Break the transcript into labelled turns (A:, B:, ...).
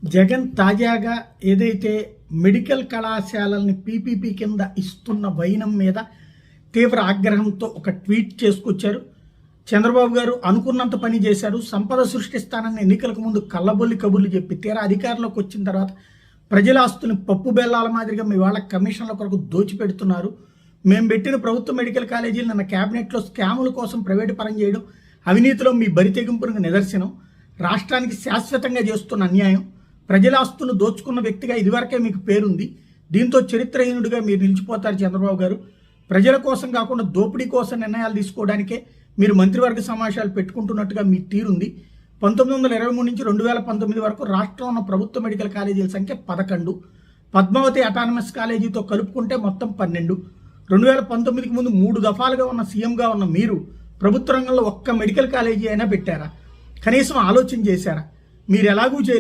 A: జగన్ తాజాగా ఏదైతే medical కళాశాలల్ని PPP కింద ఇస్తున్న వైనం మీద తీవ్ర ఆగ్రహంతో ఒక ట్వీట్ చేసుకొచ్చారు. చంద్రబాబు గారు అనుకున్నంత పని చేశారు, సంపద సృష్టిస్తానని ఎన్నికలకు ముందు కళ్ళబొల్లి కబుర్లు చెప్పి తీరా అధికారంలోకి వచ్చిన తర్వాత ప్రజల ఆస్తుని పప్పు బెల్లాల మాదిరిగా మీ వాళ్ళ కమిషన్ల కొరకు దోచిపెడుతున్నారు. మేము పెట్టిన ప్రభుత్వ మెడికల్ కాలేజీలు నిన్న క్యాబినెట్లో స్కాముల కోసం ప్రైవేటు పరం చేయడం అవినీతిలో మీ బరి తెగింపునకు నిదర్శనం. రాష్ట్రానికి శాశ్వతంగా చేస్తున్న అన్యాయం. ప్రజల ఆస్తులను దోచుకున్న వ్యక్తిగా ఇదివరకే మీకు పేరుంది. దీంతో చరిత్రహీనుడిగా మీరు నిలిచిపోతారు చంద్రబాబు గారు. ప్రజల కోసం కాకుండా దోపిడీ కోసం నిర్ణయాలు తీసుకోవడానికే మీరు మంత్రివర్గ సమావేశాలు పెట్టుకుంటున్నట్టుగా మీ తీరుంది. 1923 నుంచి 2019 వరకు రాష్ట్రంలో ఉన్న ప్రభుత్వ మెడికల్ కాలేజీల సంఖ్య 11, పద్మావతి అటానమస్ కాలేజీతో కలుపుకుంటే మొత్తం 12. 2019కి ముందు 3 దఫాలుగా ఉన్న సీఎంగా ఉన్న మీరు ప్రభుత్వ రంగంలో ఒక్క మెడికల్ కాలేజీ అయినా పెట్టారా? కనీసం ఆలోచన చేశారా? మీరు ఎలాగూ చేయలేదు.